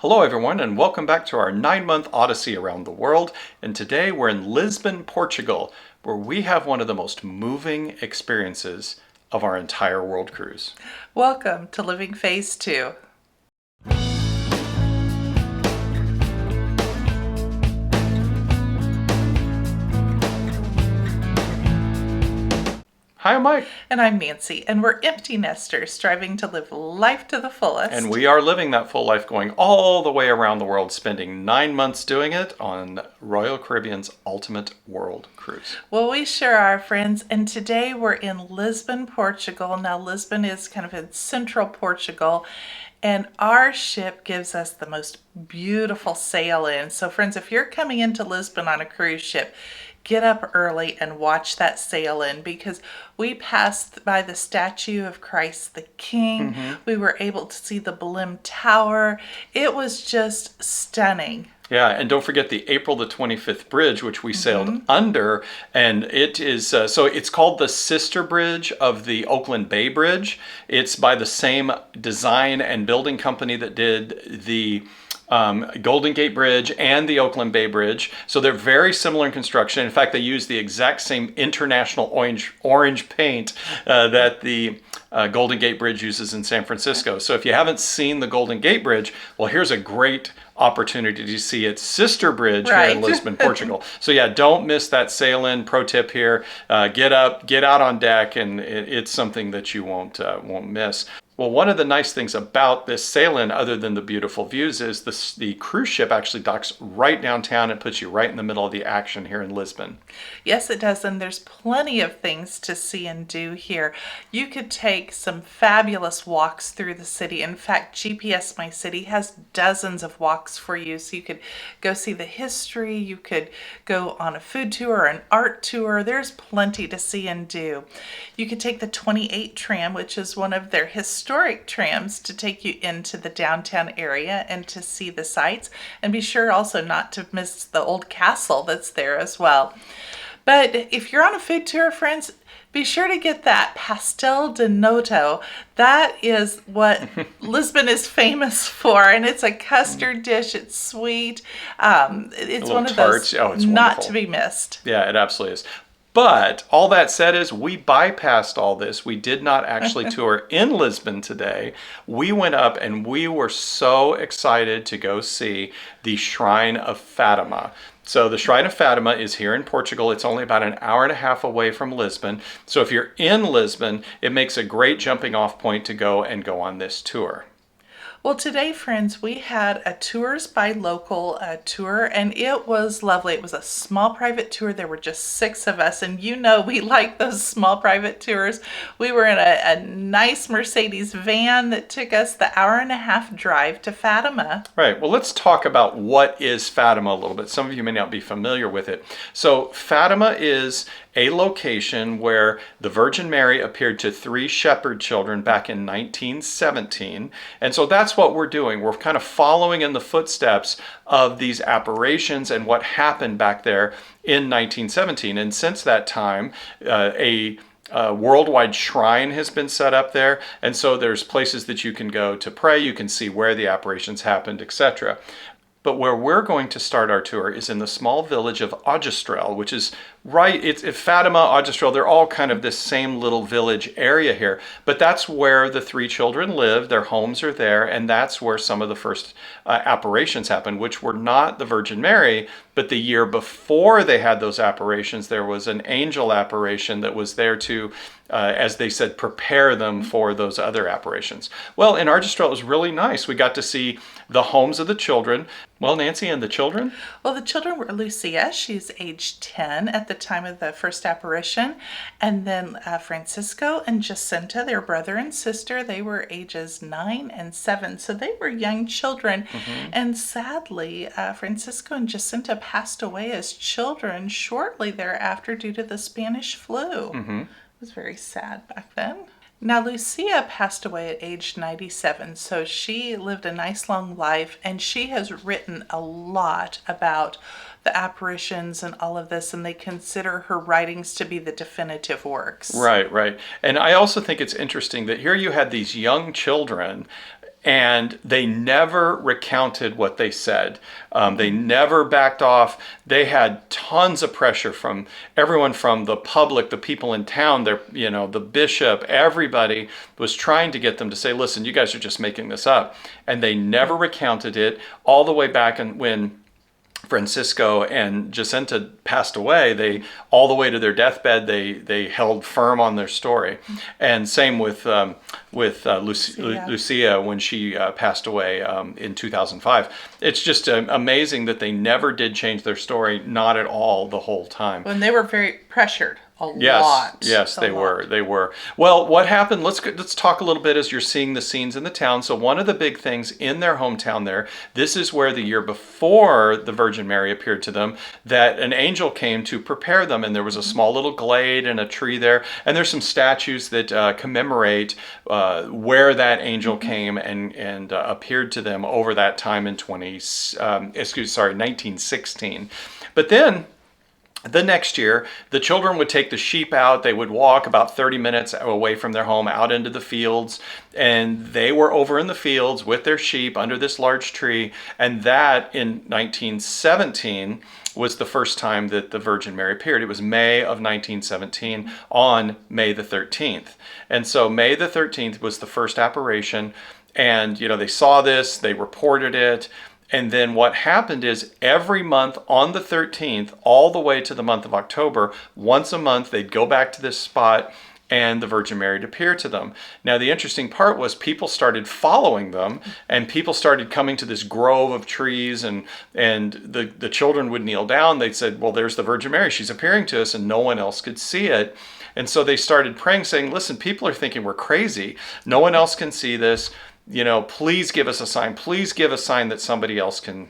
Hello everyone and welcome back to our 9-month odyssey around the world. And today we're in Lisbon, Portugal, where we have one of the most moving experiences of our entire world cruise. Welcome to Living Phase 2. Hi, I'm Mike. And I'm Nancy, and we're empty nesters striving to live life to the fullest. And we are living that full life going all the way around the world, spending 9 months doing it on Royal Caribbean's ultimate world cruise. Well, we sure are, friends, and today we're in Lisbon, Portugal. Now, Lisbon is kind of in central Portugal, and our ship gives us the most beautiful sail in. So, friends, if you're coming into Lisbon on a cruise ship, get up early and watch that sail in, because we passed by the statue of Christ the King. We were able to see the Belém Tower. It was just stunning. Yeah, and don't forget the April the 25th bridge, which we sailed under, and it is, so it's called the sister bridge of the Oakland Bay Bridge. It's by the same design and building company that did the Golden Gate Bridge and the Oakland Bay Bridge. So they're very similar in construction. In fact, they use the exact same international orange paint that the Golden Gate Bridge uses in San Francisco. So if you haven't seen the Golden Gate Bridge, well, here's a great opportunity to see its sister bridge here in Lisbon, Portugal. So yeah, don't miss that sail in. Pro tip here: get up, get out on deck, and it's something that you won't miss. Well, one of the nice things about this sail-in, other than the beautiful views, is the cruise ship actually docks right downtown and puts you right in the middle of the action here in Lisbon. Yes, it does, and there's plenty of things to see and do here. You could take some fabulous walks through the city. In fact, GPS My City has dozens of walks for you, so you could go see the history, you could go on a food tour or an art tour. There's plenty to see and do. You could take the 28 tram, which is one of their historic trams, to take you into the downtown area and to see the sights, and be sure also not to miss the old castle that's there as well. But if you're on a food tour, friends, be sure to get that pastel de nata. That is what Lisbon is famous for, and it's a custard dish. It's sweet. It's one of those not to be missed. Yeah, it absolutely is. But all that said is we bypassed all this. We did not actually tour in Lisbon today. We went up and we were so excited to go see the Shrine of Fatima. So the Shrine of Fatima is here in Portugal. It's only about an hour and a half away from Lisbon. So if you're in Lisbon, it makes a great jumping off point to go on this tour. Well, today, friends, we had a Tours by Local tour, and it was lovely. It was a small private tour. There were just 6 of us, and you know we like those small private tours. We were in a nice Mercedes van that took us the hour-and-a-half drive to Fatima. Right. Well, let's talk about what is Fatima a little bit. Some of you may not be familiar with it. So Fatima is a location where the Virgin Mary appeared to 3 shepherd children back in 1917. And so that's what we're doing. We're kind of following in the footsteps of these apparitions and what happened back there in 1917. And since that time, a worldwide shrine has been set up there. And so there's places that you can go to pray. You can see where the apparitions happened, etc. But where we're going to start our tour is in the small village of Augustrel, which is right, it's Fatima, Augustrel, they're all kind of this same little village area here. But that's where the 3 children live, their homes are there, and that's where some of the first apparitions happened, which were not the Virgin Mary, but the year before they had those apparitions, there was an angel apparition that was there to, as they said, prepare them for those other apparitions. Well, in Augustrel, it was really nice. We got to see the homes of the children. Well, Nancy, and the children? Well, the children were Lucia. She's age 10 at the time of the first apparition. And then Francisco and Jacinta, their brother and sister, they were ages 9 and 7. So they were young children. And sadly, Francisco and Jacinta passed away as children shortly thereafter due to the Spanish flu. It was very sad back then. Now, Lucia passed away at age 97, so she lived a nice long life, and she has written a lot about the apparitions and all of this, and they consider her writings to be the definitive works. Right, right. And I also think it's interesting that here you had these young children and they never recounted what they said. They never backed off. They had tons of pressure from everyone, from the public, the people in town, the bishop, everybody was trying to get them to say, listen, you guys are just making this up. And they never recounted it, all the way back when Francisco and Jacinta passed away. They, all the way to their deathbed, they held firm on their story. And same with Lucia when she passed away in 2005. It's just amazing that they never did change their story, not at all, the whole time. When they were very pressured. Yes, they were. Well, what happened? Let's talk a little bit as you're seeing the scenes in the town. So one of the big things in their hometown there, this is where the year before the Virgin Mary appeared to them, that an angel came to prepare them, and there was a small little glade and a tree there, and there's some statues that commemorate where that angel came and appeared to them over that time in 1916. But then, the next year, the children would take the sheep out. They would walk about 30 minutes away from their home out into the fields. And they were over in the fields with their sheep under this large tree. And that, in 1917, was the first time that the Virgin Mary appeared. It was May of 1917 on May the 13th. And so May the 13th was the first apparition. And, they saw this, they reported it. And then what happened is every month on the 13th, all the way to the month of October, once a month, they'd go back to this spot and the Virgin Mary would appear to them. Now, the interesting part was people started following them, and people started coming to this grove of trees, and the children would kneel down. They said, well, there's the Virgin Mary. She's appearing to us, and no one else could see it. And so they started praying, saying, listen, people are thinking we're crazy. No one else can see this. Please give us a sign. Please give a sign that somebody else can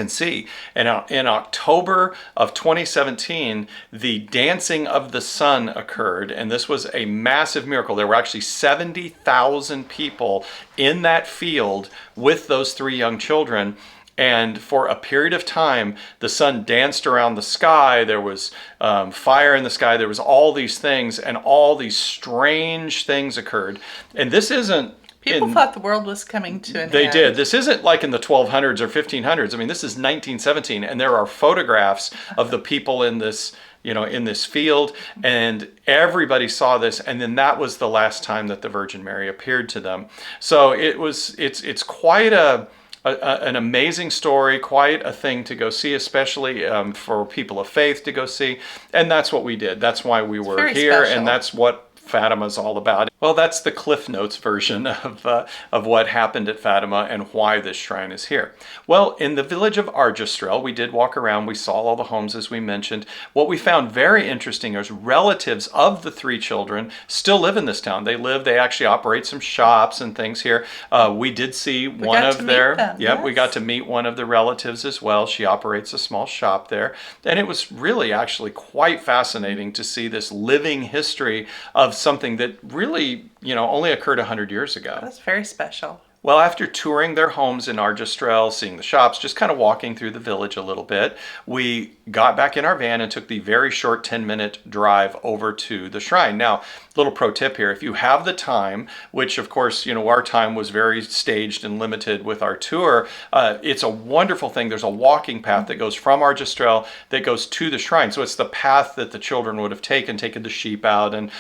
see. And in October of 2017, the dancing of the sun occurred, and this was a massive miracle. There were actually 70,000 people in that field with those 3 young children. And for a period of time, the sun danced around the sky. There was fire in the sky. There was all these things, and all these strange things occurred. And this isn't... People thought the world was coming to an end. They did. This isn't like in the 1200s or 1500s. I mean, this is 1917, and there are photographs of the people in this, in this field, and everybody saw this. And then that was the last time that the Virgin Mary appeared to them. So it's quite an amazing story, quite a thing to go see, especially for people of faith to go see. And that's what we did. That's why we were here, special. and that's what Fatima's all about. Well, that's the Cliff Notes version of what happened at Fatima and why this shrine is here. Well, in the village of Argestrel, we did walk around. We saw all the homes, as we mentioned. What we found very interesting is relatives of the 3 children still live in this town. They actually operate some shops and things here. We did see one of their... Yep, yes. We got to meet one of the relatives as well. She operates a small shop there. And it was really actually quite fascinating to see this living history of something that really, only occurred 100 years ago. That's very special. Well, after touring their homes in Argestrel, seeing the shops, just kind of walking through the village a little bit, we got back in our van and took the very short 10-minute drive over to the shrine. Now, little pro tip here, if you have the time, which of course, our time was very staged and limited with our tour, it's a wonderful thing. There's a walking path that goes from Argestrel that goes to the shrine. So it's the path that the children would have taken the sheep out, and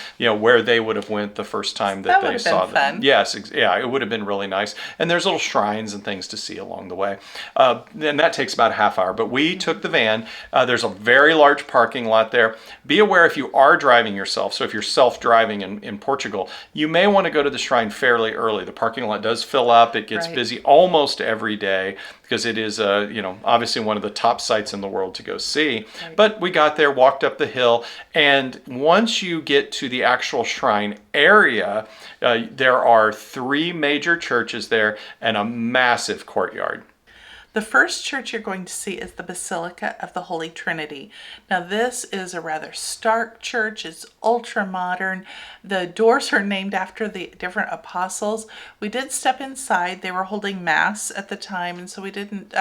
where they would have went the first time that they saw them. Fun. Yes, yeah, it would have been really nice. And there's little shrines and things to see along the way. And that takes about a half hour. But we took the van. There's a very large parking lot there. Be aware if you are driving yourself, so if you're self-driving in Portugal, you may want to go to the shrine fairly early. The parking lot does fill up. It gets busy almost every day because it is, obviously one of the top sites in the world to go see. Right. But we got there, walked up the hill, and once you get to the actual shrine area, there are 3 major churches there and a massive courtyard. The first church you're going to see is the Basilica of the Holy Trinity. Now, this is a rather stark church. It's ultra modern. The doors are named after the different apostles. We did step inside. They were holding mass at the time, and so we didn't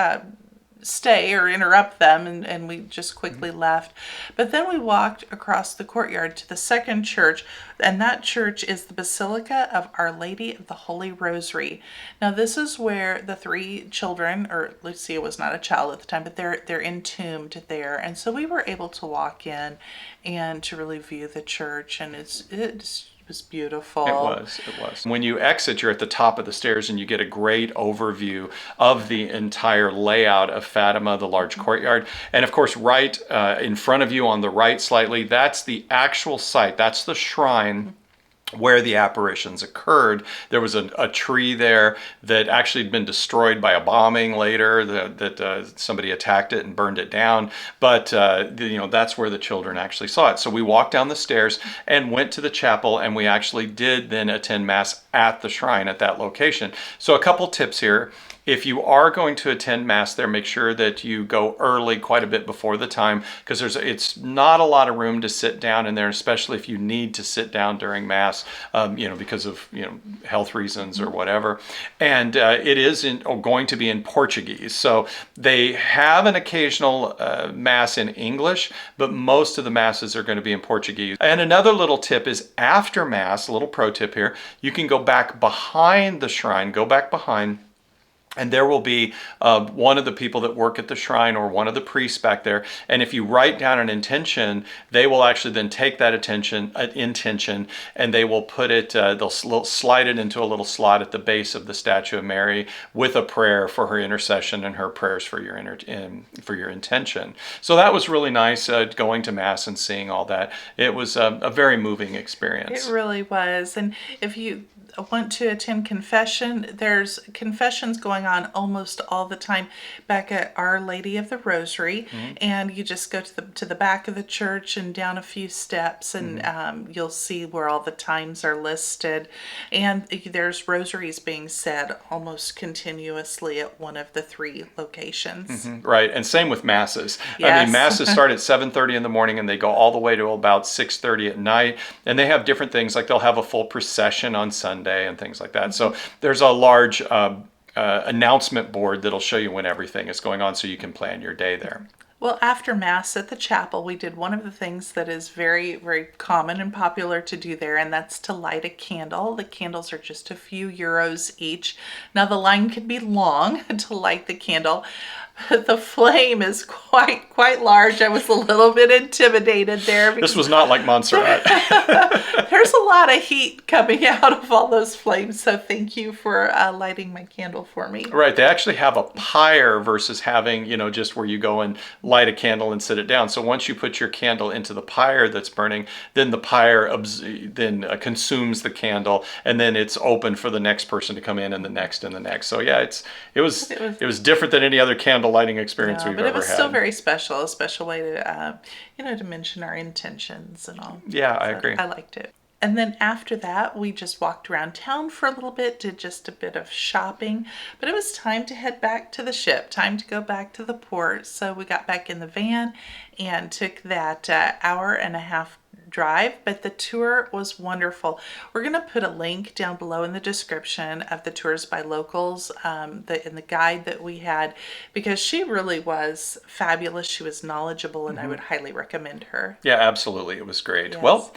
stay or interrupt them, and we just quickly left. But then we walked across the courtyard to the second church, and that church is the Basilica of Our Lady of the Holy Rosary. Now this is where the three children, or Lucia was not a child at the time, but they're entombed there. And so we were able to walk in and to really view the church, and it was beautiful. It was. When you exit, you're at the top of the stairs and you get a great overview of the entire layout of Fatima, the large courtyard. And of course, right in front of you on the right slightly, that's the actual site. That's the shrine where the apparitions occurred. There was a tree there that actually had been destroyed by a bombing later, that somebody attacked it and burned it down. But that's where the children actually saw it. So we walked down the stairs and went to the chapel, and we actually did then attend Mass at the shrine at that location. So a couple tips here. If you are going to attend Mass there, make sure that you go early, quite a bit before the time, because it's not a lot of room to sit down in there, especially if you need to sit down during Mass, because of health reasons or whatever. And it is going to be in Portuguese, so they have an occasional Mass in English, but most of the Masses are going to be in Portuguese. And another little tip is after Mass, a little pro tip here, you can go back behind the shrine, and there will be one of the people that work at the shrine or one of the priests back there. And if you write down an intention, they will actually then take that intention, and they will put it, they'll slide it into a little slot at the base of the statue of Mary with a prayer for her intercession and her prayers for your intention. So that was really nice, going to Mass and seeing all that. It was a very moving experience. It really was. And if you want to attend confession, there's confessions going on almost all the time back at Our Lady of the Rosary. And you just go to the back of the church and down a few steps, and you'll see where all the times are listed. And there's rosaries being said almost continuously at one of the three locations. Right, and same with Masses. Yes. I mean, Masses start at 7:30 in the morning and they go all the way to about 6:30 at night. And they have different things, like they'll have a full procession on Sunday and things like that. So there's a large announcement board that'll show you when everything is going on, so you can plan your day there. Well, after Mass at the chapel, we did one of the things that is very, very common and popular to do there, and that's to light a candle. The candles are just a few euros each. Now, the line can be long to light the candle. The flame is quite large. I was a little bit intimidated there. This was not like Montserrat. There's a lot of heat coming out of all those flames, so thank you for lighting my candle for me. Right, they actually have a pyre versus having, just where you go and light a candle and sit it down. So once you put your candle into the pyre that's burning, then the pyre consumes the candle, and then it's open for the next person to come in, and the next and the next. So yeah, it was different than any other candle lighting experience we've ever had. But it was still very special, a special way to, to mention our intentions and all. Yeah, I agree. I liked it. And then after that, we just walked around town for a little bit, did just a bit of shopping. But it was time to head back to the ship, time to go back to the port. So we got back in the van and took that hour and a half drive, but the tour was wonderful. We're going to put a link down below in the description of the tours by locals, in the guide that we had, because she really was fabulous. She was knowledgeable, and I would highly recommend her. Yeah, absolutely. It was great. Yes. Well,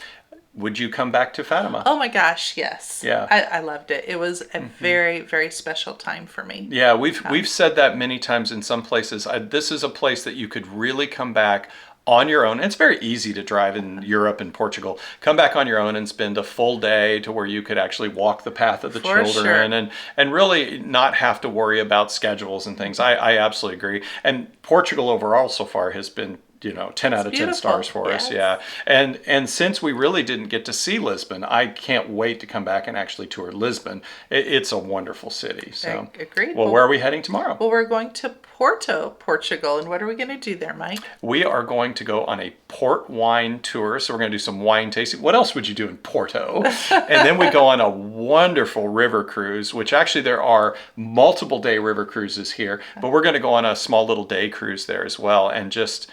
would you come back to Fatima? Oh my gosh, yes. Yeah. I loved it. It was a very, very special time for me. Yeah, we've said that many times in some places. This is a place that you could really come back on your own. And it's very easy to drive in Europe and Portugal. Come back on your own and spend a full day to where you could actually walk the path of the children and really not have to worry about schedules and things. I absolutely agree. And Portugal overall so far has been 10 out of 10 stars for us. Yeah. And since we really didn't get to see Lisbon, I can't wait to come back and actually tour Lisbon. It's a wonderful city. So agreed. Well, where are we heading tomorrow? Well, we're going to Porto, Portugal. And what are we going to do there, Mike? We are going to go on a port wine tour. So we're going to do some wine tasting. What else would you do in Porto? And then we go on a wonderful river cruise, which actually there are multiple day river cruises here, but we're going to go on a small little day cruise there as well. And just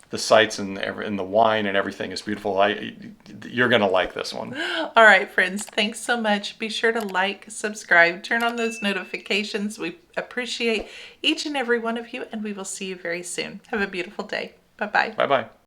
The sights and the wine and everything is beautiful. You're going to like this one. All right, friends, thanks so much. Be sure to like, subscribe, turn on those notifications. We appreciate each and every one of you, and we will see you very soon. Have a beautiful day. Bye-bye. Bye-bye.